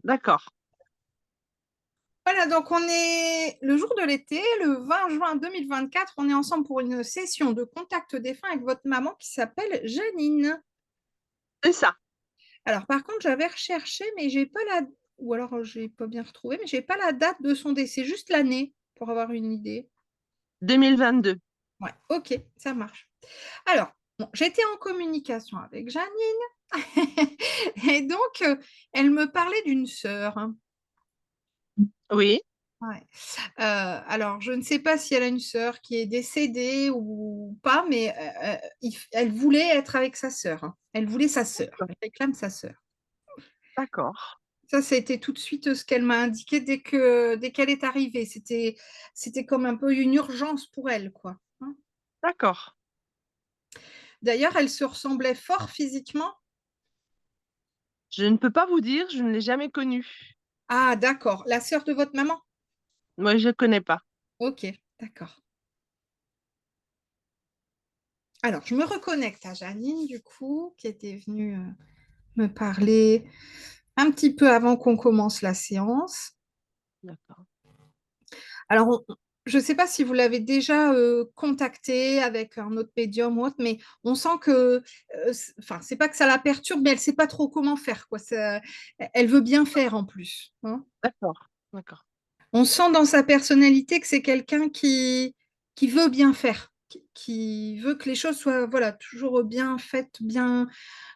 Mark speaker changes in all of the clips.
Speaker 1: D'accord.
Speaker 2: Voilà, donc on est le jour de l'été, le 20 juin 2024. On est ensemble pour une session de contact défunt avec votre maman qui s'appelle Janine.
Speaker 1: C'est ça,
Speaker 2: Alors par contre, j'avais recherché, mais j'ai pas la, ou alors j'ai pas bien retrouvé, mais j'ai pas la date de son décès, juste l'année pour avoir une idée.
Speaker 1: 2022.
Speaker 2: Ouais, ok, ça marche. Alors, bon, j'étais en communication avec Janine et donc elle me parlait d'une sœur, hein.
Speaker 1: Oui,
Speaker 2: Ouais. Alors, je ne sais pas si elle a une sœur qui est décédée ou pas, mais elle voulait être avec sa sœur, hein. Elle voulait sa sœur. Elle réclame sa sœur.
Speaker 1: d'accord,
Speaker 2: Ça a été tout de suite ce qu'elle m'a indiqué dès qu'elle est arrivée. C'était comme un peu une urgence pour elle, quoi, hein.
Speaker 1: d'accord.
Speaker 2: D'ailleurs, elle se ressemblait fort physiquement.
Speaker 1: Je ne peux pas vous dire, je ne l'ai jamais connue.
Speaker 2: Ah, d'accord. La sœur de votre maman?
Speaker 1: Moi, je ne connais pas.
Speaker 2: Ok, d'accord. Alors, je me reconnecte à Janine, du coup, qui était venue me parler un petit peu avant qu'on commence la séance.
Speaker 1: D'accord.
Speaker 2: Alors, je ne sais pas si vous l'avez déjà contacté avec un autre médium ou autre, mais on sent que, enfin, c'est pas que ça la perturbe, mais elle ne sait pas trop comment faire, quoi. Elle veut bien faire en plus, hein.
Speaker 1: D'accord, d'accord,
Speaker 2: On sent dans sa personnalité que c'est quelqu'un qui veut bien faire, qui veut que les choses soient, voilà, toujours bien faites, bien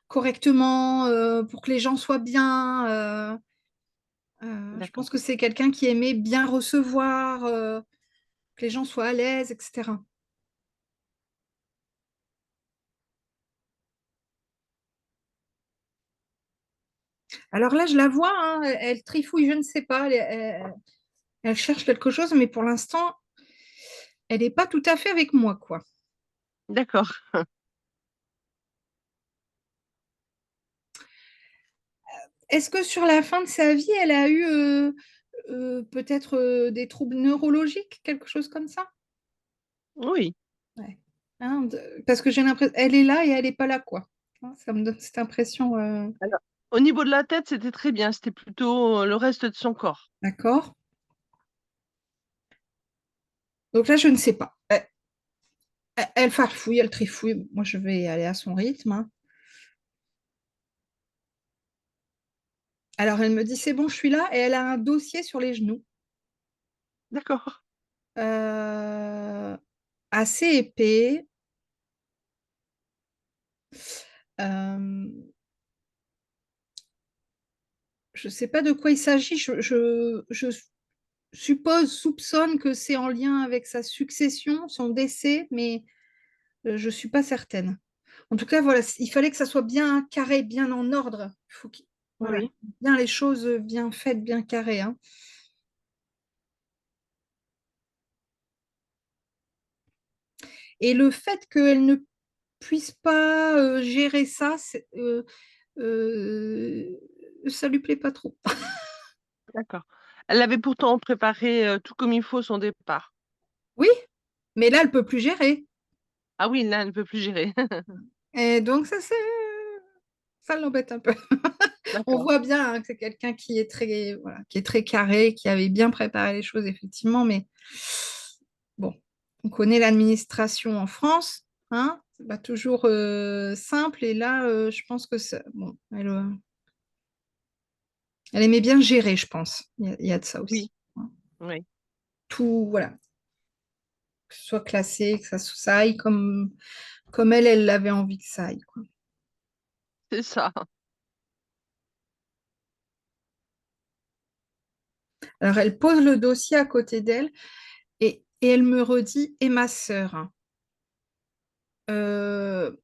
Speaker 2: correctement, pour que les gens soient bien. Je
Speaker 1: d'accord.
Speaker 2: pense que c'est quelqu'un qui aimait bien recevoir, que les gens soient à l'aise, etc. Alors là, je la vois, hein, elle trifouille, je ne sais pas, elle cherche quelque chose, mais pour l'instant, elle n'est pas tout à fait avec moi, quoi.
Speaker 1: D'accord.
Speaker 2: Est-ce que sur la fin de sa vie, elle a eu peut-être des troubles neurologiques, quelque chose comme ça?
Speaker 1: Oui.
Speaker 2: Ouais. Hein, parce que j'ai l'impression, elle est là et elle n'est pas là, quoi. Hein, ça me donne cette impression.
Speaker 1: Alors, au niveau de la tête, c'était très bien. C'était plutôt le reste de son corps.
Speaker 2: D'accord. Donc là, je ne sais pas. Elle farfouille, elle trifouille. Moi, je vais aller à son rythme, hein. Alors, elle me dit, c'est bon, je suis là. Et elle a un dossier sur les genoux,
Speaker 1: D'accord.
Speaker 2: euh, assez épais. Euh, je ne sais pas de quoi il s'agit. Je suppose, soupçonne que c'est en lien avec sa succession, son décès, mais je ne suis pas certaine. En tout cas, voilà, il fallait que ça soit bien carré, bien en ordre. Voilà,
Speaker 1: Oui.
Speaker 2: bien les choses bien faites, bien carrées, hein. Et le fait qu'elle ne puisse pas gérer ça, euh, ça lui plaît pas trop.
Speaker 1: D'accord. Elle avait pourtant préparé tout comme il faut son départ.
Speaker 2: Oui, mais là, elle peut plus gérer.
Speaker 1: Ah oui, là, elle ne peut plus gérer.
Speaker 2: Et donc, ça l'embête un peu. On
Speaker 1: D'accord.
Speaker 2: voit bien, hein, que c'est quelqu'un qui est voilà, qui est très carré, qui avait bien préparé les choses, effectivement, mais bon, on connaît l'administration en France, hein, c'est pas toujours simple, et là, je pense que bon, elle aimait bien gérer, je pense. Il y a de ça
Speaker 1: Oui,
Speaker 2: aussi, hein.
Speaker 1: oui,
Speaker 2: Tout, voilà, que ce soit classé, que ça aille comme elle avait envie que ça aille, quoi.
Speaker 1: c'est ça.
Speaker 2: Alors, elle pose le dossier à côté d'elle et elle me redit, et ma sœur, hein. Euh,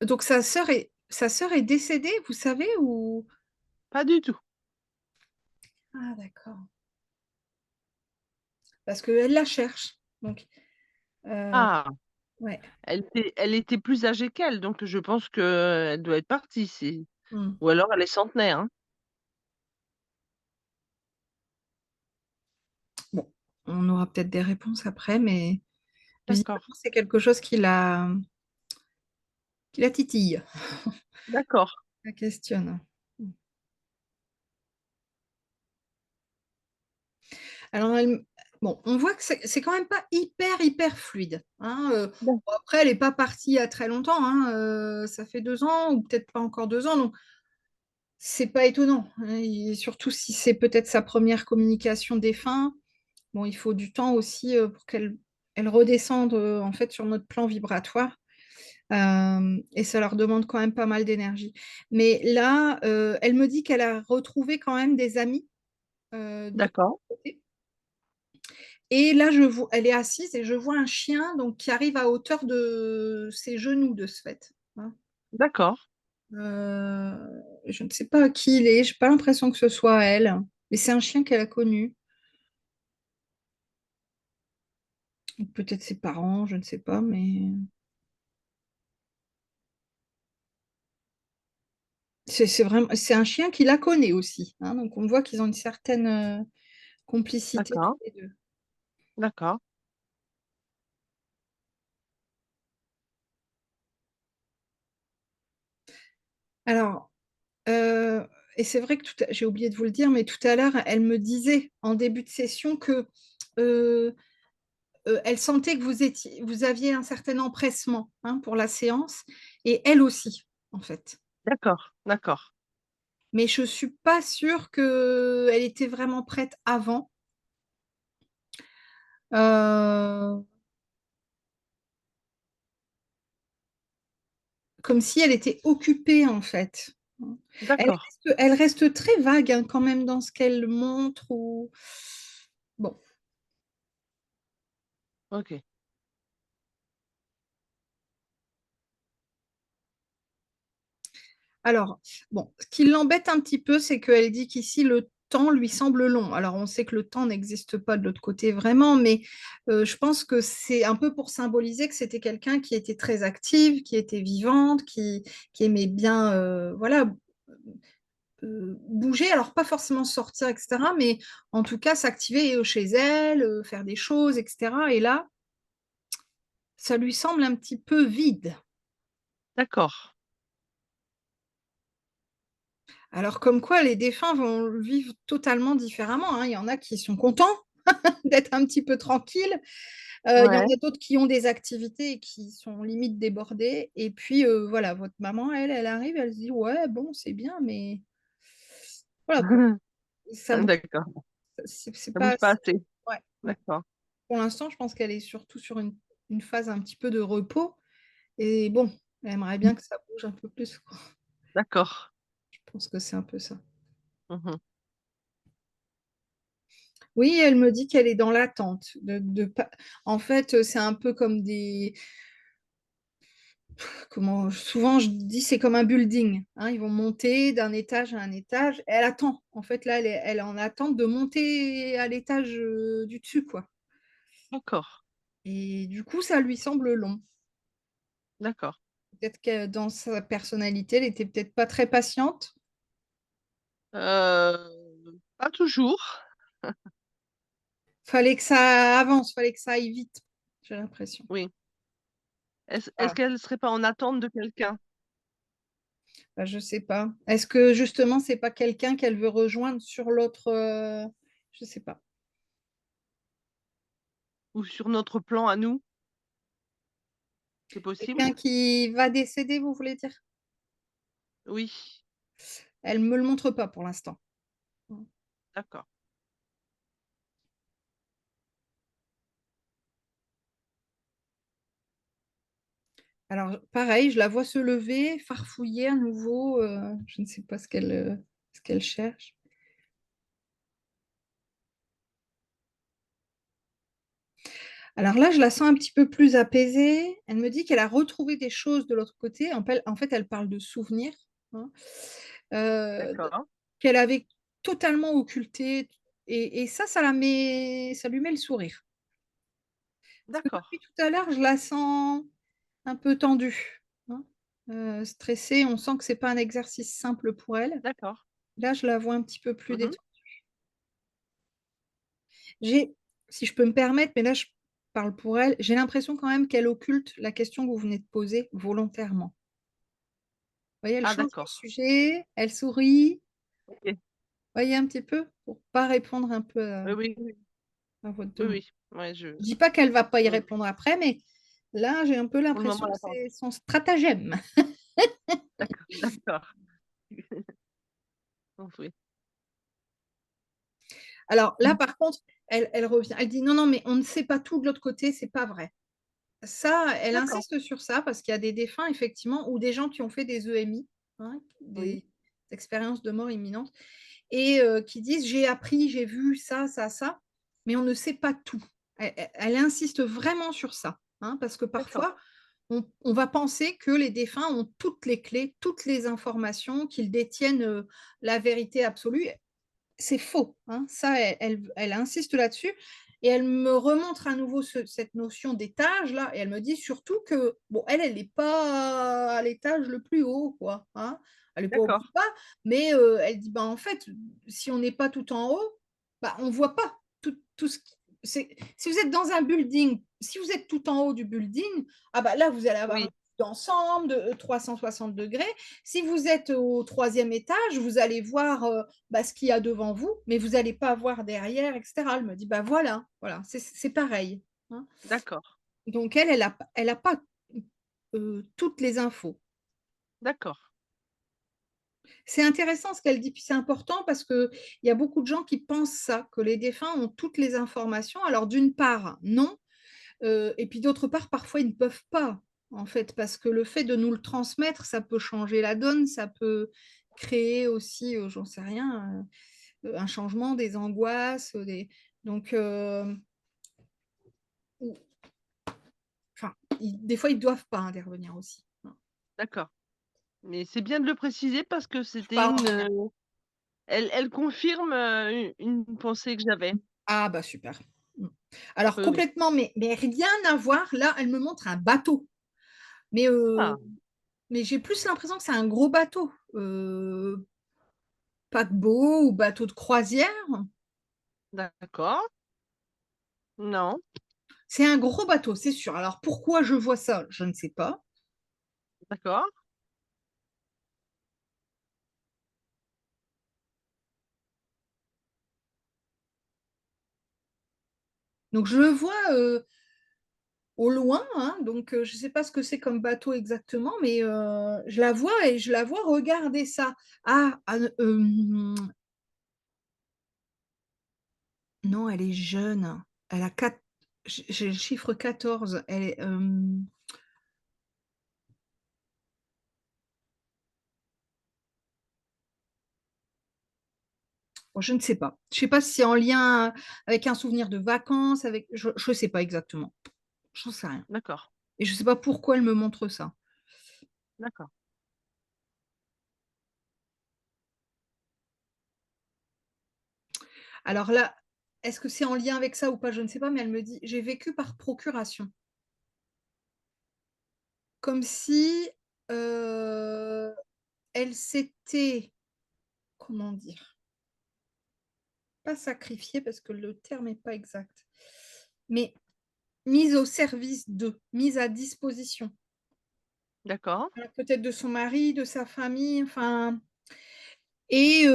Speaker 2: donc, sa sœur est décédée, vous savez, ou...
Speaker 1: Pas du tout.
Speaker 2: Ah, d'accord. Parce qu'elle la cherche. Donc, euh,
Speaker 1: Ah,
Speaker 2: ouais.
Speaker 1: elle était plus âgée qu'elle, donc je pense qu'elle doit être partie.
Speaker 2: Hmm.
Speaker 1: Ou alors elle est centenaire, hein.
Speaker 2: Bon, on aura peut-être des réponses après, mais visiblement,
Speaker 1: D'accord,
Speaker 2: c'est quelque chose qui la titille,
Speaker 1: d'accord.
Speaker 2: la questionne. Alors, bon, on voit que c'est quand même pas hyper, hyper fluide, hein,
Speaker 1: D'ac
Speaker 2: bon, après, elle n'est pas partie il y a très longtemps, hein, ça fait 2 ans ou peut-être pas encore 2 ans, donc c'est pas étonnant, hein, et surtout si c'est peut-être sa première communication défunt. Bon, il faut du temps aussi pour qu'elle redescende en fait sur notre plan vibratoire. Et ça leur demande quand même pas mal d'énergie. Mais là, elle me dit qu'elle a retrouvé quand même des amis de
Speaker 1: d'accord,
Speaker 2: côté. Et là, elle est assise et je vois un chien donc, qui arrive à hauteur de ses genoux de ce fait, hein.
Speaker 1: d'accord,
Speaker 2: Euh, je ne sais pas qui il est, j'ai pas l'impression que ce soit elle, mais c'est un chien qu'elle a connu. Peut-être ses parents, je ne sais pas, mais c'est un chien qui la connaît aussi, hein, donc on voit qu'ils ont une certaine complicité tous
Speaker 1: d'accord,
Speaker 2: les deux.
Speaker 1: d'accord,
Speaker 2: Alors, et c'est vrai que j'ai oublié de vous le dire, mais tout à l'heure, elle me disait en début de session que euh, elle sentait que vous aviez un certain empressement, hein, pour la séance, et elle aussi, en fait.
Speaker 1: d'accord, d'accord,
Speaker 2: Mais je suis pas sûre qu'elle était vraiment prête avant. Euh, Comme si elle était occupée, en fait.
Speaker 1: d'accord,
Speaker 2: Elle reste très vague, hein, quand même dans ce qu'elle montre. Bon.
Speaker 1: OK,
Speaker 2: Alors, bon, ce qui l'embête un petit peu, c'est qu'elle dit qu'ici, le temps lui semble long. Alors, on sait que le temps n'existe pas de l'autre côté vraiment, mais je pense que c'est un peu pour symboliser que c'était quelqu'un qui était très active, qui était vivante, qui aimait bien, voilà, bouger. Alors, pas forcément sortir, etc., mais en tout cas, s'activer chez elle, faire des choses, etc. Et là, ça lui semble un petit peu vide.
Speaker 1: d'accord,
Speaker 2: Alors, comme quoi, les défunts vont le vivre totalement différemment, hein. Il y en a qui sont contents d'être un petit peu tranquilles. Il y en
Speaker 1: ouais.
Speaker 2: a d'autres qui ont des activités et qui sont limite débordées. Et puis, voilà, votre maman, elle arrive, elle se dit, ouais, bon, c'est bien, mais voilà quoi. Ça bouge,
Speaker 1: D'accord,
Speaker 2: c'est
Speaker 1: ça
Speaker 2: pas
Speaker 1: bouge pas
Speaker 2: assez.
Speaker 1: assez.
Speaker 2: Ouais, ouais.
Speaker 1: D'accord,
Speaker 2: Pour l'instant, je pense qu'elle est surtout sur une phase un petit peu de repos. Et bon, elle aimerait bien que ça bouge un peu plus, quoi.
Speaker 1: d'accord.
Speaker 2: Je pense que c'est un peu ça.
Speaker 1: Mmh.
Speaker 2: Oui, elle me dit qu'elle est dans l'attente. En fait, c'est un peu comme comment, souvent je dis c'est comme un building, hein. Ils vont monter d'un étage à un étage. Elle attend. En fait, là, elle est en attente de monter à l'étage du dessus, quoi.
Speaker 1: D'accord,
Speaker 2: Et du coup, ça lui semble long.
Speaker 1: d'accord.
Speaker 2: Peut-être que dans sa personnalité, elle était peut-être pas très patiente.
Speaker 1: Pas toujours.
Speaker 2: Fallait que ça avance, fallait que ça aille vite, j'ai l'impression.
Speaker 1: Oui. Est-ce
Speaker 2: Ah,
Speaker 1: qu'elle serait pas en attente de quelqu'un?
Speaker 2: bah, je sais pas. Est-ce que justement, c'est pas quelqu'un qu'elle veut rejoindre sur l'autre, je sais pas.
Speaker 1: Ou sur notre plan à nous? C'est possible?
Speaker 2: Quelqu'un qui va décéder, vous voulez dire?
Speaker 1: Oui,
Speaker 2: Elle me le montre pas pour l'instant.
Speaker 1: d'accord.
Speaker 2: Alors, pareil, je la vois se lever, farfouiller à nouveau. Je ne sais pas ce qu'elle cherche. Alors là, je la sens un petit peu plus apaisée. Elle me dit qu'elle a retrouvé des choses de l'autre côté. En fait, elle parle de souvenirs, hein, euh,
Speaker 1: D'accord,
Speaker 2: qu'elle avait totalement occultés. Et ça lui met le sourire. Parce que
Speaker 1: d'accord,
Speaker 2: depuis tout à l'heure, je la sens un peu tendue, hein, stressée. On sent que c'est pas un exercice simple pour elle.
Speaker 1: d'accord.
Speaker 2: Là, je la vois un petit peu plus
Speaker 1: Mmh.
Speaker 2: détendue. J'ai, si je peux me permettre, mais là, je parle pour elle, j'ai l'impression quand même qu'elle occulte la question que vous venez de poser volontairement. Vous voyez, elle
Speaker 1: Ah
Speaker 2: change de
Speaker 1: d'accord.
Speaker 2: sujet, elle sourit.
Speaker 1: OK.
Speaker 2: Vous voyez un petit peu, pour pas répondre un peu
Speaker 1: Oui, oui, oui.
Speaker 2: à votre
Speaker 1: Oui,
Speaker 2: demande.
Speaker 1: oui. Ouais, je
Speaker 2: Je dis pas qu'elle va pas y
Speaker 1: oui,
Speaker 2: répondre après, mais là, j'ai un peu
Speaker 1: pour le moment,
Speaker 2: l'impression que
Speaker 1: là, pas
Speaker 2: c'est son stratagème.
Speaker 1: d'accord, d'accord. Donc oui.
Speaker 2: Alors là,
Speaker 1: Mmh.
Speaker 2: par contre, elle revient. Elle dit: «Non, non, mais on ne sait pas tout de l'autre côté, c'est pas vrai». Ça, elle
Speaker 1: D'accord,
Speaker 2: insiste sur ça parce qu'il y a des défunts effectivement ou des gens qui ont fait des EMI, hein,
Speaker 1: oui,
Speaker 2: des expériences de mort imminente et qui disent: «J'ai appris, j'ai vu ça, ça, ça», mais on ne sait pas tout. Elle insiste vraiment sur ça, hein, parce que
Speaker 1: d'accord,
Speaker 2: parfois, on va penser que les défunts ont toutes les clés, toutes les informations, qu'ils détiennent, la vérité absolue. C'est faux, hein. Ça, elle insiste là-dessus et elle me remontre à nouveau cette notion d'étage là et elle me dit surtout que bon, elle est pas à l'étage le plus haut quoi, hein. Elle est pas au
Speaker 1: d'accord,
Speaker 2: plus bas, mais elle dit: «Bah, en fait, si on n'est pas tout en haut, bah, on voit pas tout ce qui c'est si vous êtes dans un building, si vous êtes tout en haut du building, ah bah, là, vous allez avoir une
Speaker 1: oui,
Speaker 2: vue d'ensemble de, 360°. Si vous êtes au troisième étage, vous allez voir, bah, ce qu'il y a devant vous, mais vous allez pas voir derrière et cetera. Elle me dit: «Bah, voilà, voilà, c'est pareil», hein.
Speaker 1: d'accord,
Speaker 2: Donc elle a pas, toutes les infos.
Speaker 1: d'accord,
Speaker 2: C'est intéressant ce qu'elle dit, puis c'est important parce qu'il y a beaucoup de gens qui pensent ça, que les défunts ont toutes les informations. Alors d'une part, non, et puis d'autre part, parfois ils ne peuvent pas, en fait, parce que le fait de nous le transmettre, ça peut changer la donne, ça peut créer aussi, j'en sais rien, un changement, des angoisses, des donc ou enfin, ils des fois, ils doivent pas intervenir aussi. Voilà.
Speaker 1: d'accord. Mais c'est bien de le préciser parce que
Speaker 2: Je suis
Speaker 1: c'était
Speaker 2: pas
Speaker 1: une,
Speaker 2: en lien.
Speaker 1: elle confirme, une pensée que j'avais.
Speaker 2: Ah bah, super. Mmh. Alors
Speaker 1: Oui, oui.
Speaker 2: complètement, mais rien à voir. Là, elle me montre un bateau, mais
Speaker 1: Ah,
Speaker 2: mais j'ai plus l'impression que c'est un gros bateau, paquebot ou bateau de croisière.
Speaker 1: d'accord. Non,
Speaker 2: C'est un gros bateau, c'est sûr. Alors pourquoi je vois ça? Je ne sais pas.
Speaker 1: d'accord,
Speaker 2: Donc je le vois, au loin, hein, donc je ne sais pas ce que c'est comme bateau exactement, mais je la vois et je la vois regarder ça. Ah, non, elle est jeune. Elle a 4. J'ai le chiffre 14. Elle est, oh, je ne sais pas. Je ne sais pas si c'est en lien avec un souvenir de vacances, avec je sais pas exactement. J'en sais rien
Speaker 1: d'accord,
Speaker 2: et je ne sais pas pourquoi elle me montre ça.
Speaker 1: d'accord.
Speaker 2: Alors là, est-ce que c'est en lien avec ça ou pas? Je ne sais pas, mais elle me dit: «J'ai vécu par procuration». Comme si, heu, elle s'était, comment dire? Pas sacrifiée parce que le terme est pas exact, mais mise au service d'eux, mise à disposition.
Speaker 1: D'accord,
Speaker 2: Peut-être de son mari, de sa famille, enfin et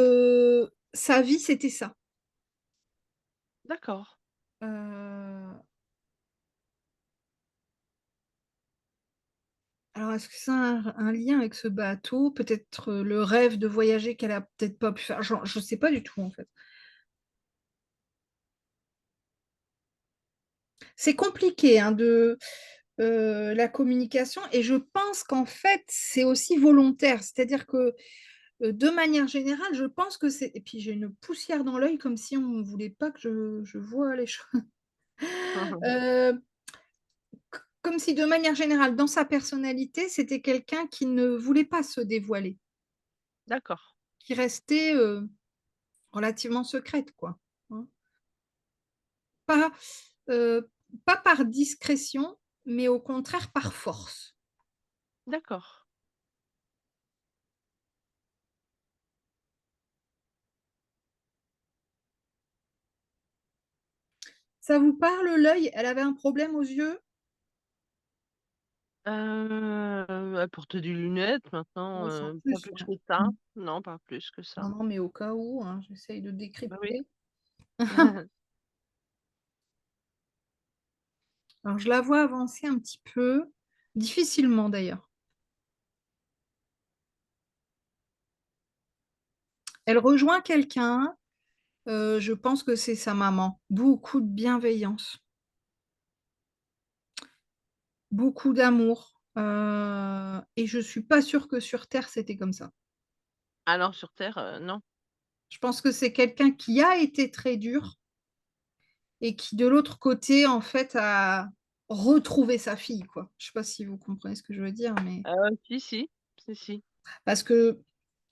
Speaker 2: sa vie, c'était ça.
Speaker 1: d'accord,
Speaker 2: Heu, alors est-ce que ça a un lien avec ce bateau? Peut-être, le rêve de voyager qu'elle a peut-être pas pu faire? Je sais pas du tout, en fait. C'est compliqué, hein, la communication et je pense qu'en fait, c'est aussi volontaire. C'est-à-dire que, de manière générale, je pense que c'est et puis j'ai une poussière dans l'œil comme si on ne voulait pas que je voie les choses. Heu, Comme si de manière générale, dans sa personnalité, c'était quelqu'un qui ne voulait pas se dévoiler,
Speaker 1: d'accord,
Speaker 2: qui restait, relativement secrète, quoi, hein. Pas, heu, pas par discrétion, mais au contraire par force.
Speaker 1: d'accord.
Speaker 2: Ça vous parle l'œil? Elle avait un problème aux yeux?
Speaker 1: Elle portait des lunettes maintenant,
Speaker 2: Ouais, sans
Speaker 1: pas
Speaker 2: plus,
Speaker 1: plus
Speaker 2: ouais.
Speaker 1: que ça.
Speaker 2: Mmh.
Speaker 1: Non, pas plus que
Speaker 2: Non,
Speaker 1: ça.
Speaker 2: non, mais au cas où, hein, j'essaye de
Speaker 1: Bah oui.
Speaker 2: décrypter. Alors, je la vois avancer un petit peu, difficilement d'ailleurs. Elle rejoint quelqu'un, je pense que c'est sa maman. Beaucoup de bienveillance, beaucoup d'amour, et je suis pas sûre que sur terre, c'était comme ça.
Speaker 1: Alors sur terre, non.
Speaker 2: Je pense que c'est quelqu'un qui a été très dur et qui, de l'autre côté, en fait, a retrouvé sa fille, quoi. Je sais pas si vous comprenez ce que je veux dire, mais
Speaker 1: Si, si. Si, si.
Speaker 2: parce que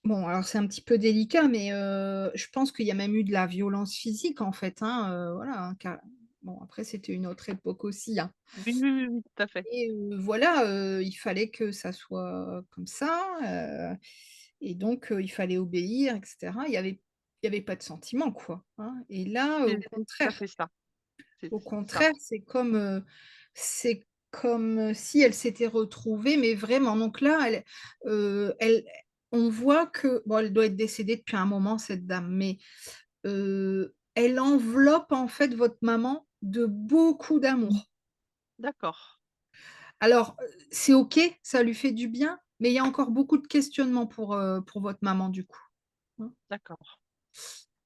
Speaker 2: bon, alors c'est un petit peu délicat, mais je pense qu'il y a même eu de la violence physique, en fait, hein, voilà, hein, bon, après, c'était une autre époque aussi, hein,
Speaker 1: Oui, oui, oui, oui, tout à fait.
Speaker 2: et voilà, il fallait que ça soit comme ça, et donc il fallait obéir et cetera. Il y avait pas de sentiment, quoi, hein, et là,
Speaker 1: C'est tout à fait ça. C'est
Speaker 2: au
Speaker 1: ça.
Speaker 2: contraire, c'est comme si elle s'était retrouvée, mais vraiment. Donc là, elle on voit que bon, elle doit être décédée depuis un moment, cette dame, mais elle enveloppe, en fait, votre maman de beaucoup d'amour.
Speaker 1: D'accord,
Speaker 2: Alors, c'est OK, ça lui fait du bien, mais il y a encore beaucoup de questionnements pour votre maman, du coup, hein.
Speaker 1: d'accord.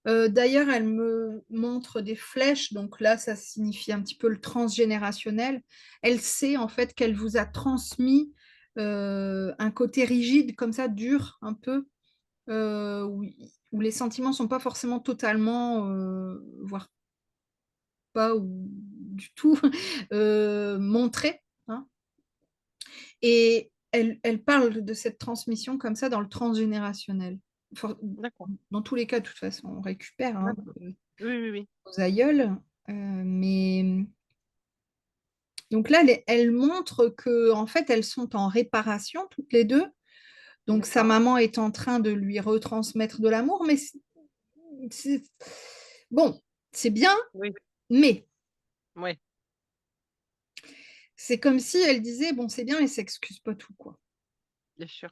Speaker 2: D'ailleurs, elle me montre des flèches, donc là, ça signifie un petit peu le transgénérationnel. Elle sait, en fait, qu'elle vous a transmis, un côté rigide comme ça, dur un peu, où les sentiments sont pas forcément totalement, voire pas ou du tout, montrés, hein, et elle parle de cette transmission comme ça dans le transgénérationnel. For
Speaker 1: D'accord,
Speaker 2: Dans tous les cas, de toute façon, on récupère, hein,
Speaker 1: d'accord. Oui, oui, oui.
Speaker 2: aux aïeuls, mais donc là, elle montre qu'en fait, elles sont en réparation toutes les 2. Donc sa
Speaker 1: D'accord.
Speaker 2: maman est en train de lui retransmettre de l'amour, mais c'est bon, c'est bien,
Speaker 1: Oui,
Speaker 2: mais
Speaker 1: ouais,
Speaker 2: c'est comme si elle disait: «Bon, c'est bien, mais ça excuse pas tout, quoi».
Speaker 1: bien sûr.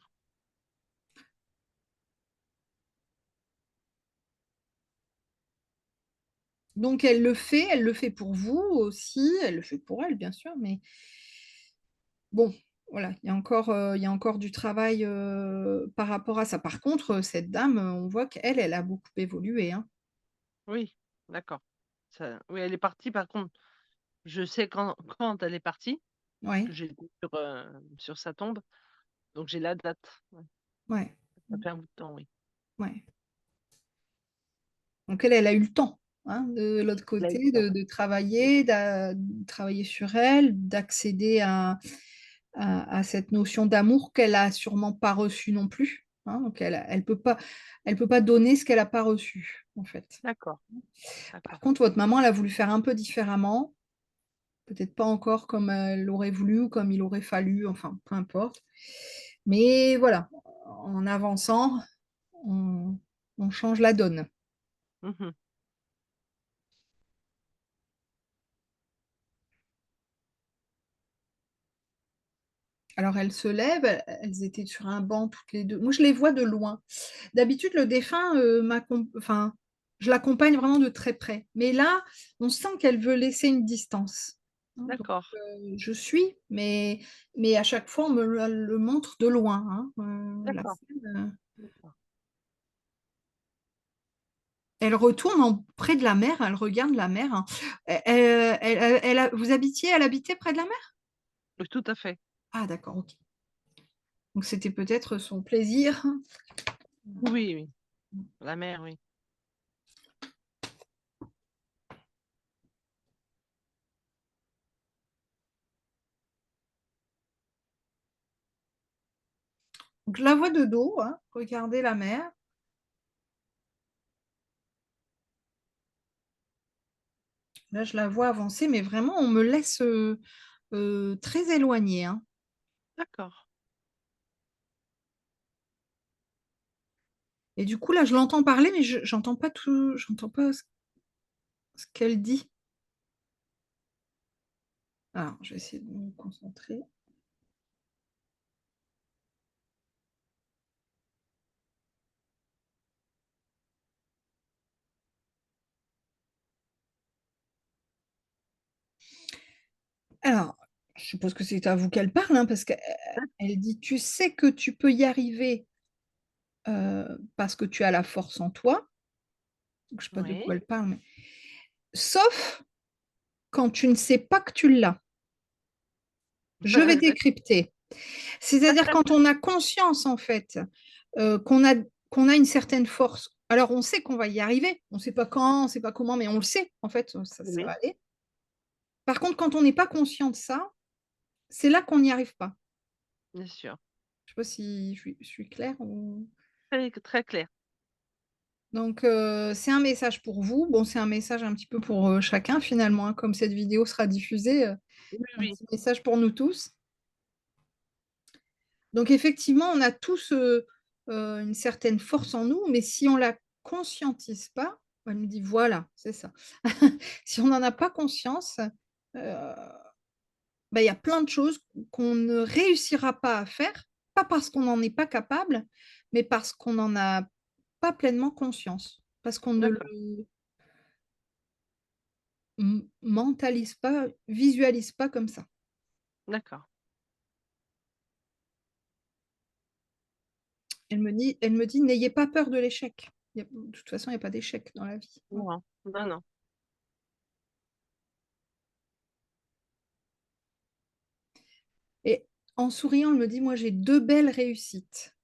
Speaker 2: Donc elle le fait pour vous aussi, elle le fait pour elle, bien sûr, mais bon, voilà, il y a encore du travail, par rapport à ça. Par contre, cette dame, on voit qu'elle, elle a beaucoup évolué, hein.
Speaker 1: Oui, d'accord. Ça oui, elle est partie par contre, je sais quand elle est partie, parce
Speaker 2: Ouais,
Speaker 1: que j'étais sur sa tombe, donc j'ai la date. Ouais,
Speaker 2: ouais,
Speaker 1: ça
Speaker 2: mmh,
Speaker 1: fait un bout de temps, oui.
Speaker 2: ouais. Donc elle, elle a eu le temps, hein, de l'autre
Speaker 1: Elle a eu le
Speaker 2: côté,
Speaker 1: temps.
Speaker 2: de
Speaker 1: Oui,
Speaker 2: travailler, travailler sur elle, d'accéder à cette notion d'amour qu'elle a sûrement pas reçue non plus, hein. Donc elle peut pas donner ce qu'elle a pas reçu, en fait.
Speaker 1: d'accord,
Speaker 2: Par
Speaker 1: d'accord.
Speaker 2: contre, votre maman, elle a voulu faire un peu différemment, peut-être pas encore comme elle l'aurait voulu ou comme il aurait fallu, enfin, peu importe. Mais voilà, en avançant, on on change la donne.
Speaker 1: Mmh mh.
Speaker 2: Alors elles se lèvent, elles étaient sur un banc toutes les 2. Moi, je les vois de loin. D'habitude, le défunt, enfin, je l'accompagne vraiment de très près. Mais là, on sent qu'elle veut laisser une distance, hein, donc
Speaker 1: D'accord,
Speaker 2: je suis, mais à chaque fois, on me le montre de loin, hein, la
Speaker 1: d'accord,
Speaker 2: scène,
Speaker 1: d'accord.
Speaker 2: elle retourne près de la mer, elle regarde la mer, hein. Elle a elle habitait près de la mer?
Speaker 1: Oui, tout à fait.
Speaker 2: Ah d'accord, OK. Donc c'était peut-être son plaisir.
Speaker 1: Oui, oui, la mer, oui.
Speaker 2: Donc je la vois de dos, hein, regarder la mer. Là, je la vois avancer, mais vraiment on me laisse, très éloignée, hein,
Speaker 1: D'accord.
Speaker 2: et du coup là, je l'entends parler, mais j'entends pas ce qu'elle dit. Alors, je vais essayer de me concentrer. Alors, je suppose que c'est à vous qu'elle parle, hein, parce qu'elle dit, tu sais que tu peux y arriver parce que tu as la force en toi. Donc, je sais pas de
Speaker 1: Oui.
Speaker 2: quoi elle parle, mais sauf quand tu ne sais pas que tu l'as. Je vais décrypter. C'est-à-dire quand on a conscience, en fait, qu'on a une certaine force. Alors, on sait qu'on va y arriver. On ne sait pas quand, on ne sait pas comment, mais on le sait, en fait, ça va
Speaker 1: Oui,
Speaker 2: aller. Par contre, quand on n'est pas conscient de ça, c'est là qu'on n'y arrive pas.
Speaker 1: bien sûr.
Speaker 2: Je sais pas si je suis claire ou...
Speaker 1: Très, très clair.
Speaker 2: Donc, c'est un message pour vous. Bon, c'est un message un petit peu pour, chacun finalement, hein, comme cette vidéo sera diffusée,
Speaker 1: Oui,
Speaker 2: un
Speaker 1: oui,
Speaker 2: petit message pour nous tous. Donc effectivement, on a tous, une certaine force en nous, mais si on la conscientise pas, elle me dit: «Voilà, c'est ça». Si on n'en a pas conscience, bah, il y a plein de choses qu'on ne réussira pas à faire, pas parce qu'on n'en est pas capable, mais parce qu'on n'en a pas pleinement conscience. Parce qu'on ne
Speaker 1: d'accord,
Speaker 2: le mentalise pas, visualise pas comme ça.
Speaker 1: d'accord.
Speaker 2: Elle me dit: «N'ayez pas peur de l'échec». Il y a de toute façon, il y a pas d'échec dans la vie, hein.
Speaker 1: Non, non, non.
Speaker 2: Et en souriant, elle me dit: «Moi, j'ai 2 belles réussites».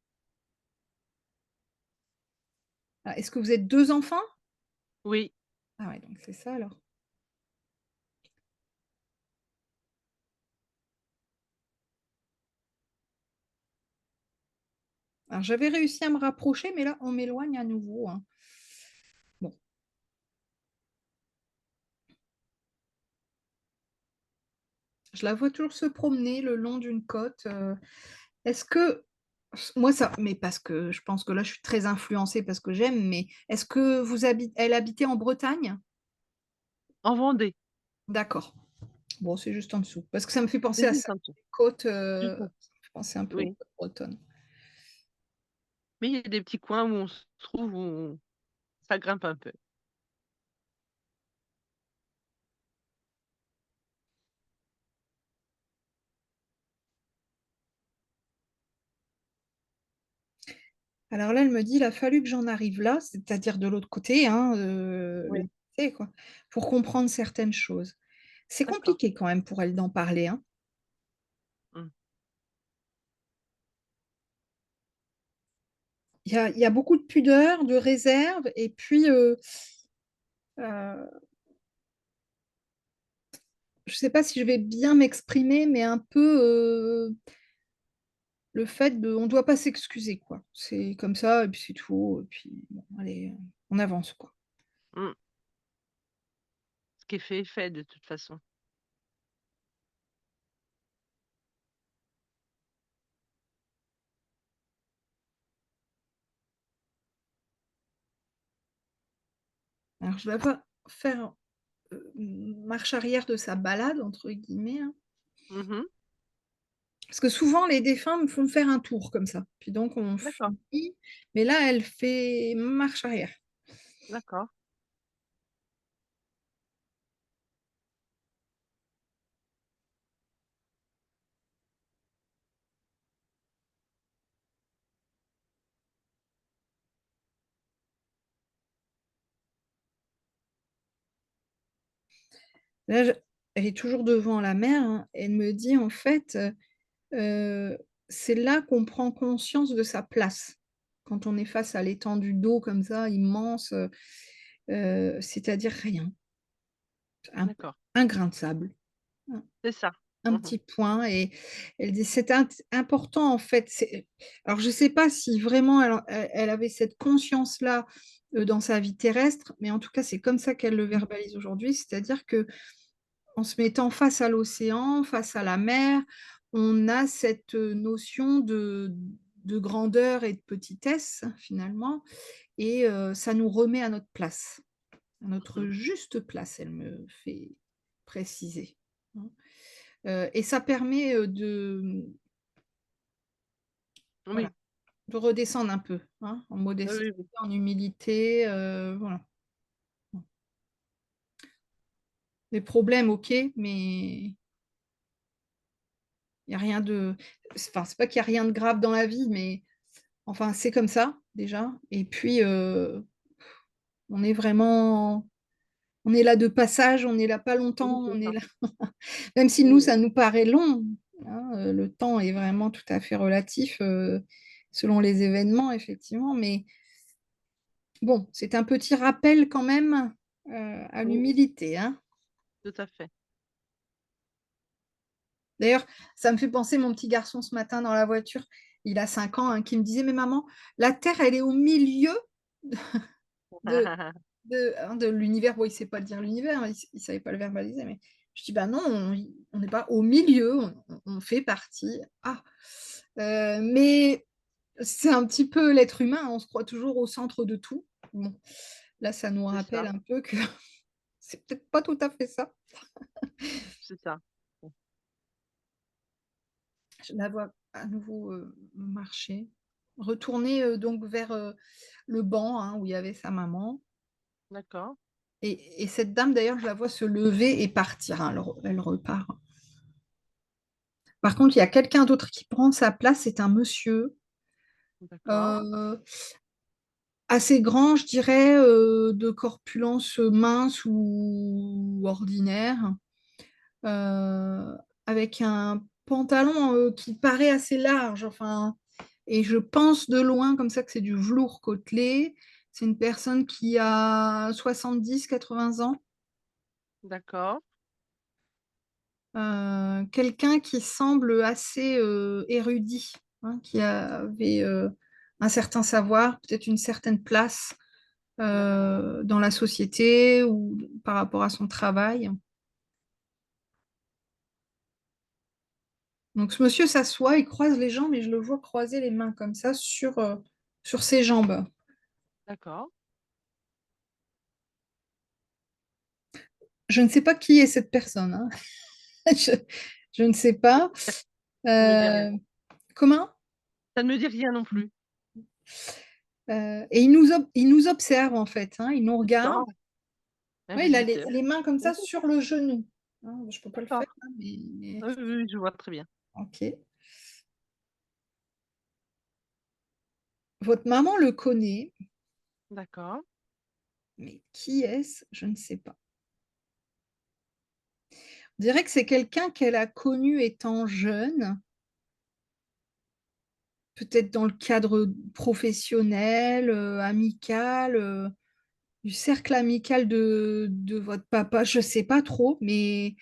Speaker 2: Ah, est-ce que vous êtes 2 enfants?
Speaker 1: Oui,
Speaker 2: Ah ouais, donc c'est ça alors. Alors j'avais réussi à me rapprocher, mais là, on m'éloigne à nouveau, hein. Bon, je la vois toujours se promener le long d'une côte, est-ce que moi ça mais parce que je pense que là, je suis très influencée parce que j'aime, mais est-ce que vous elle habitait en Bretagne?
Speaker 1: en Vendée.
Speaker 2: D'accord. Bon, c'est juste en dessous, parce que ça me fait penser
Speaker 1: C'est
Speaker 2: à
Speaker 1: juste
Speaker 2: ça,
Speaker 1: en dessous.
Speaker 2: les côtes,
Speaker 1: Juste en
Speaker 2: ça me fait penser un peu aux
Speaker 1: Oui,
Speaker 2: côtes bretonnes.
Speaker 1: mais il y a des petits coins où on se trouve où ça grimpe un peu.
Speaker 2: Alors là, elle me dit: «Il a fallu que j'en arrive là», c'est-à-dire de l'autre côté, hein, le
Speaker 1: Oui,
Speaker 2: lycée quoi, pour comprendre certaines choses. C'est
Speaker 1: d'accord.
Speaker 2: compliqué quand même pour elle d'en parler, hein.
Speaker 1: Mmh.
Speaker 2: Il y a beaucoup de pudeur, de réserve et puis, heu, je ne sais pas si je vais bien m'exprimer, mais un peu, le fait de on ne doit pas s'excuser quoi. C'est comme ça et puis c'est tout et puis bon allez, on avance quoi.
Speaker 1: Mmh. Ce qui est fait est fait de toute façon.
Speaker 2: Alors je ne vais pas faire, «marche arrière de sa balade» entre guillemets, hein.
Speaker 1: Mmh mh.
Speaker 2: Parce que souvent les défunts me font faire un tour comme ça, puis donc on
Speaker 1: D'accord,
Speaker 2: finit, mais là elle fait marche arrière.
Speaker 1: d'accord.
Speaker 2: Là je elle est toujours devant la mer, hein, elle me dit en fait, c'est là qu'on prend conscience de sa place. Quand on est face à l'étendue d'eau comme ça immense, c'est-à-dire rien, un
Speaker 1: D'accord.
Speaker 2: un grain de sable.
Speaker 1: C'est ça.
Speaker 2: Un
Speaker 1: Mmh mh.
Speaker 2: petit point et elle dit: «C'est important en fait». Alors je ne sais pas si vraiment elle avait cette conscience-là, dans sa vie terrestre, mais en tout cas, c'est comme ça qu'elle le
Speaker 1: Mmh.
Speaker 2: verbalise aujourd'hui. C'est-à-dire qu'en se mettant face à l'océan, face à la mer, on a cette, notion de grandeur et de petitesse finalement et ça nous remet à notre place, à
Speaker 1: Mmh
Speaker 2: notre
Speaker 1: mh.
Speaker 2: juste place, elle me fait préciser, hein. Et ça permet, voilà,
Speaker 1: Oui.
Speaker 2: de redescendre un peu, hein, en
Speaker 1: Oui,
Speaker 2: modestie,
Speaker 1: oui, oui.
Speaker 2: en humilité, voilà. Les problèmes, OK, mais Il y a rien de enfin, c'est pas qu'il y a rien de grave dans la vie, mais enfin, c'est comme ça, déjà et puis, on est vraiment on est là de passage, on est là pas
Speaker 1: Oui,
Speaker 2: longtemps,
Speaker 1: c'est
Speaker 2: on est
Speaker 1: ça.
Speaker 2: là même si nous,
Speaker 1: Oui,
Speaker 2: ça nous paraît long, hein, le temps est vraiment tout à fait relatif, selon les événements, effectivement, mais bon, c'est un petit rappel quand même, à
Speaker 1: oui,
Speaker 2: l'humilité, hein.
Speaker 1: tout à fait.
Speaker 2: D'ailleurs, ça me fait penser mon petit garçon ce matin dans la voiture, il a 5 ans, hein, qui me disait: «Mais maman, la terre, elle est au milieu de de l'univers». Bon, il sait pas dire l'univers, hein, il savait pas le verbaliser, mais je dis: «Bah non, on n'est pas au milieu, on fait partie». Ah! Mais c'est un petit peu l'être humain, hein, on se croit toujours au centre de tout. Bon, là, ça nous
Speaker 1: C'est
Speaker 2: rappelle
Speaker 1: ça,
Speaker 2: un peu que c'est peut-être pas tout à fait ça.
Speaker 1: c'est ça.
Speaker 2: Je la vois à nouveau, marcher, retourner, donc vers, le banc, hein, où il y avait sa maman
Speaker 1: D'accord,
Speaker 2: et cette dame d'ailleurs, je la vois se lever et partir, hein, elle repart. Par contre, il y a quelqu'un d'autre qui prend sa place, c'est un monsieur,
Speaker 1: d'accord,
Speaker 2: heu, assez grand, je dirais, de corpulence, mince ou ordinaire, avec un pantalon, qui paraît assez large, enfin et je pense de loin comme ça que c'est du velours côtelé. C'est une personne qui a 70-80 ans,
Speaker 1: d'accord,
Speaker 2: quelqu'un qui semble assez, érudit, hein, qui avait, un certain savoir, peut-être une certaine place,
Speaker 1: d'accord,
Speaker 2: dans la société ou par rapport à son travail. Donc ce monsieur s'assoit, il croise les jambes et je le vois croiser les mains comme ça sur ses jambes.
Speaker 1: d'accord.
Speaker 2: Je ne sais pas qui est cette personne, hein. Je je ne sais pas.
Speaker 1: Ça ne me dit rien.
Speaker 2: Heu, comment?
Speaker 1: Ça ne me dit rien non plus.
Speaker 2: Et il nous observe en fait, hein, il nous regarde.
Speaker 1: D'accord, un
Speaker 2: Ouais, il a les
Speaker 1: visiteur.
Speaker 2: les mains comme ça
Speaker 1: Oui,
Speaker 2: sur le genou, hein, je peux pas le faire
Speaker 1: d'accord.
Speaker 2: là, mais
Speaker 1: Oui, oui, oui, je vois très bien.
Speaker 2: OK. Votre maman le connaît,
Speaker 1: D'accord,
Speaker 2: mais qui est-ce? Je ne sais pas. On dirait que c'est quelqu'un qu'elle a connu étant jeune, peut-être dans le cadre professionnel, amical, du cercle amical de votre papa, je sais pas trop, mais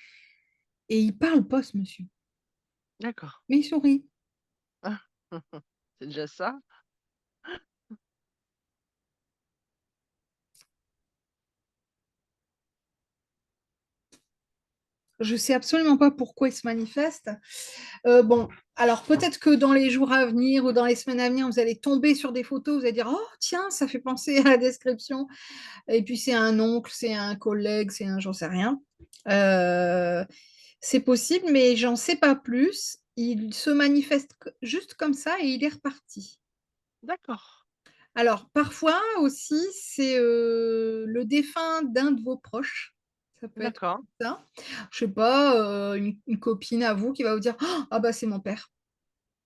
Speaker 2: et il parle pas ce monsieur,
Speaker 1: d'accord.
Speaker 2: mais il sourit.
Speaker 1: Ah, c'est déjà ça.
Speaker 2: Je sais absolument pas pourquoi il se manifeste. Bon, alors peut-être que dans les jours à venir ou dans les semaines à venir, vous allez tomber sur des photos, vous allez dire: «Oh tiens, ça fait penser à la description» et puis c'est un oncle, c'est un collègue, c'est un j'en sais rien. Heu, c'est possible, mais j'en sais pas plus. Il se manifeste juste comme ça et il est reparti.
Speaker 1: D'accord,
Speaker 2: Alors parfois aussi, c'est, le défunt d'un de vos proches. Ça peut être
Speaker 1: d'accord.
Speaker 2: ça. Je sais pas, une copine à vous qui va vous dire: «Ah bah, c'est mon père.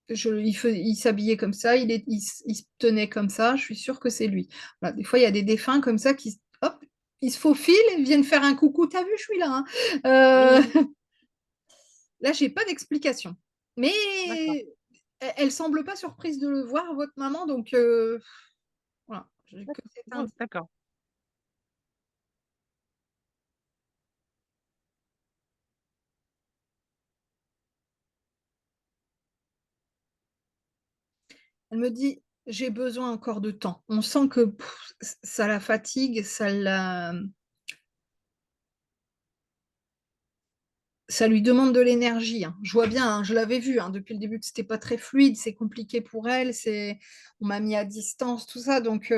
Speaker 2: Il s'habillait comme ça, il se tenait comme ça, je suis sûre que c'est lui». Voilà, des fois, il y a des défunts comme ça qui hop, ils se faufilent et viennent faire un coucou: «Tu as vu, je suis là, hein».
Speaker 1: Oui,
Speaker 2: Là, j'ai pas d'explication. Mais
Speaker 1: d'accord.
Speaker 2: elle semble pas surprise de le voir, votre maman, donc voilà, j'ai que cet
Speaker 1: Oh,
Speaker 2: indice.
Speaker 1: d'accord.
Speaker 2: Elle me dit: «J'ai besoin encore de temps». On sent que ça la fatigue, ça lui demande de l'énergie, hein. Je vois bien, hein, je l'avais vu, hein, depuis le début que c'était pas très fluide, c'est compliqué pour elle, on m'a mis à distance, tout ça, donc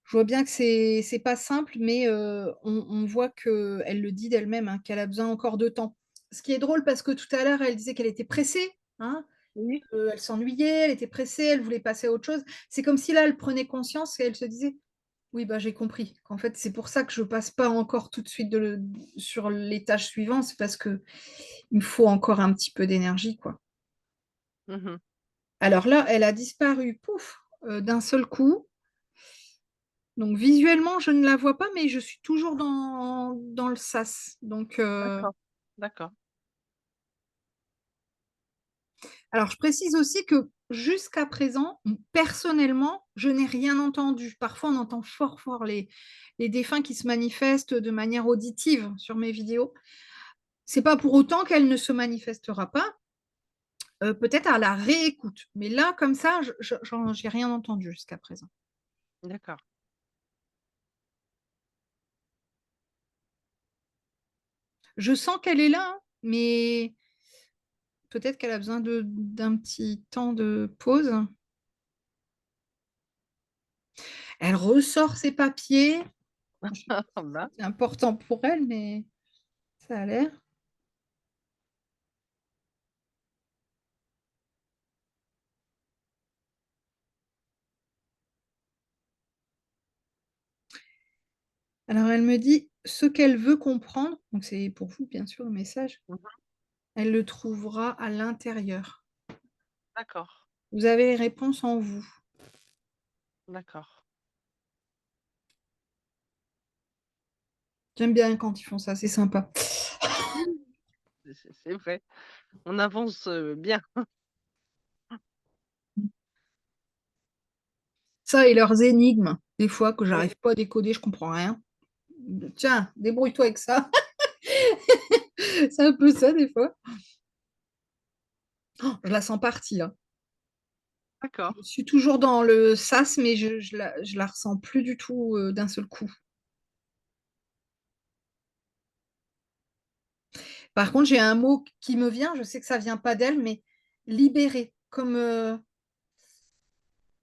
Speaker 2: je vois bien que c'est pas simple, mais on voit qu'elle le dit d'elle-même, hein, qu'elle a besoin encore de temps. Ce qui est drôle parce que tout à l'heure, elle disait qu'elle était pressée, hein,
Speaker 1: Oui,
Speaker 2: elle s'ennuyait, elle était pressée, elle voulait passer à autre chose. C'est comme si là, elle prenait conscience et elle se disait: Oui, bah, j'ai compris qu'en fait, c'est pour ça que je passe pas encore tout de suite sur les tâches suivantes, c'est parce que il me faut encore un petit peu d'énergie, quoi.
Speaker 1: Mmh.
Speaker 2: Alors là, elle a disparu, pouf, d'un seul coup. Donc visuellement, je ne la vois pas, mais je suis toujours dans le sas. Donc,
Speaker 1: D'accord, d'accord,
Speaker 2: alors je précise aussi que jusqu'à présent, personnellement, je n'ai rien entendu. Parfois, on entend fort, fort les défunts qui se manifestent de manière auditive sur mes vidéos. C'est pas pour autant qu'elle ne se manifestera pas, peut-être à la réécoute. Mais là, comme ça, j'ai rien entendu jusqu'à présent.
Speaker 1: d'accord.
Speaker 2: Je sens qu'elle est là, hein, mais peut-être qu'elle a besoin d'un petit temps de pause. Elle ressort ses papiers. Je sais pas
Speaker 1: Ah
Speaker 2: si
Speaker 1: bah,
Speaker 2: c'est important pour elle, mais ça a l'air. Alors elle me dit ce qu'elle veut comprendre, donc c'est pour vous bien sûr le message,
Speaker 1: mmh,
Speaker 2: elle le trouvera à l'intérieur.
Speaker 1: d'accord,
Speaker 2: Vous avez les réponses en vous.
Speaker 1: d'accord.
Speaker 2: J'aime bien quand ils font ça, c'est sympa.
Speaker 1: Mmh. C'est vrai, on avance, bien.
Speaker 2: Ça et leurs énigmes, des fois que
Speaker 1: Oui,
Speaker 2: j'arrive pas à décoder, je comprends rien. Tiens, débrouille-toi avec ça. C'est un peu ça des fois. Oh, je la sens partie, hein.
Speaker 1: d'accord,
Speaker 2: Je suis toujours dans le sas, mais je la ressens plus du tout, d'un seul coup. Par contre, j'ai un mot qui me vient, je sais que ça vient pas d'elle, mais libérer, comme,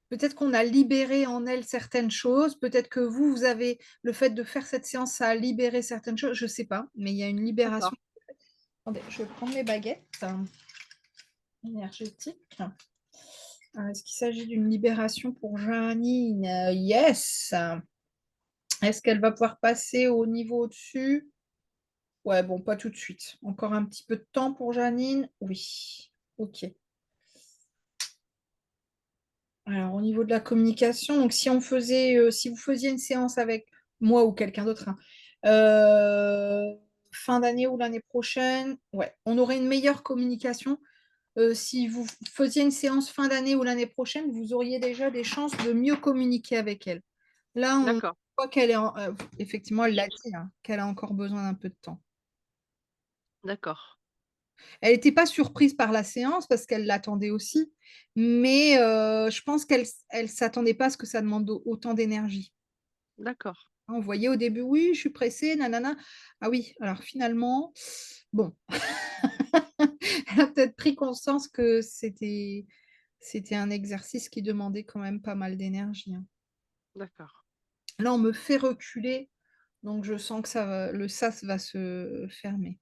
Speaker 2: peut-être qu'on a libéré en elle certaines choses, peut-être que vous avez le fait de faire cette séance, ça a libéré certaines choses, je sais pas, mais il y a une
Speaker 1: d'accord.
Speaker 2: libération. Attendez, je vais prendre mes baguettes énergétiques. Est-ce qu'il s'agit d'une libération pour Janine? Yes! Est-ce qu'elle va pouvoir passer au niveau au-dessus? Ouais, bon, pas tout de suite. Encore un petit peu de temps pour Janine? Oui. OK. Alors, au niveau de la communication, donc si vous faisiez une séance avec moi ou quelqu'un d'autre, hein, fin d'année ou l'année prochaine, ouais, on aurait une meilleure communication. Si vous faisiez une séance fin d'année ou l'année prochaine, vous auriez déjà des chances de mieux communiquer avec elle. Là, on
Speaker 1: D'accord,
Speaker 2: voit effectivement, elle l'a dit, hein, qu'elle a encore besoin d'un peu de temps.
Speaker 1: d'accord,
Speaker 2: Elle n'était pas surprise par la séance parce qu'elle l'attendait aussi, mais je pense qu'elle s'attendait pas à ce que ça demande autant d'énergie.
Speaker 1: d'accord,
Speaker 2: On voyait au début: «Oui, je suis pressée, nanana». Ah oui, alors finalement, bon, elle a peut-être pris conscience que c'était un exercice qui demandait quand même pas mal d'énergie, hein.
Speaker 1: d'accord,
Speaker 2: Là, on me fait reculer, donc je sens que le sas va se fermer.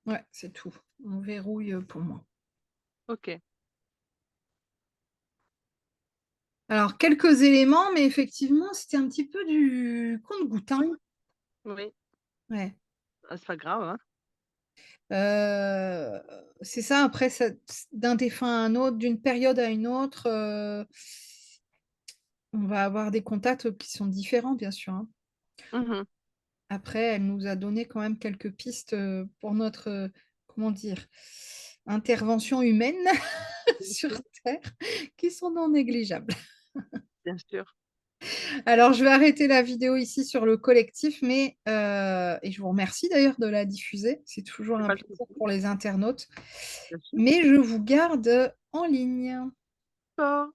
Speaker 2: Ouais, c'est tout. On verrouille, pour moi.
Speaker 1: OK.
Speaker 2: Alors quelques éléments, mais effectivement, c'était un petit peu du compte-gouttes, hein.
Speaker 1: Oui,
Speaker 2: Ouais.
Speaker 1: ah, c'est pas grave, hein.
Speaker 2: Heu, c'est ça, après ça d'un défunt à un autre, d'une période à une autre, on va avoir des contacts qui sont différents, bien sûr, hein.
Speaker 1: Mmh.
Speaker 2: Après, elle nous a donné quand même quelques pistes, pour notre, comment dire? Intervention humaine
Speaker 1: Bien
Speaker 2: sur
Speaker 1: sûr,
Speaker 2: terre, qui sont non négligeables.
Speaker 1: bien sûr.
Speaker 2: Alors, je vais arrêter la vidéo ici sur le collectif, mais et je vous remercie d'ailleurs de la diffuser. C'est toujours
Speaker 1: Il y a
Speaker 2: un
Speaker 1: pas de
Speaker 2: plaisir
Speaker 1: souci,
Speaker 2: pour les internautes,
Speaker 1: bien sûr.
Speaker 2: mais je vous garde en ligne.
Speaker 1: D'accord.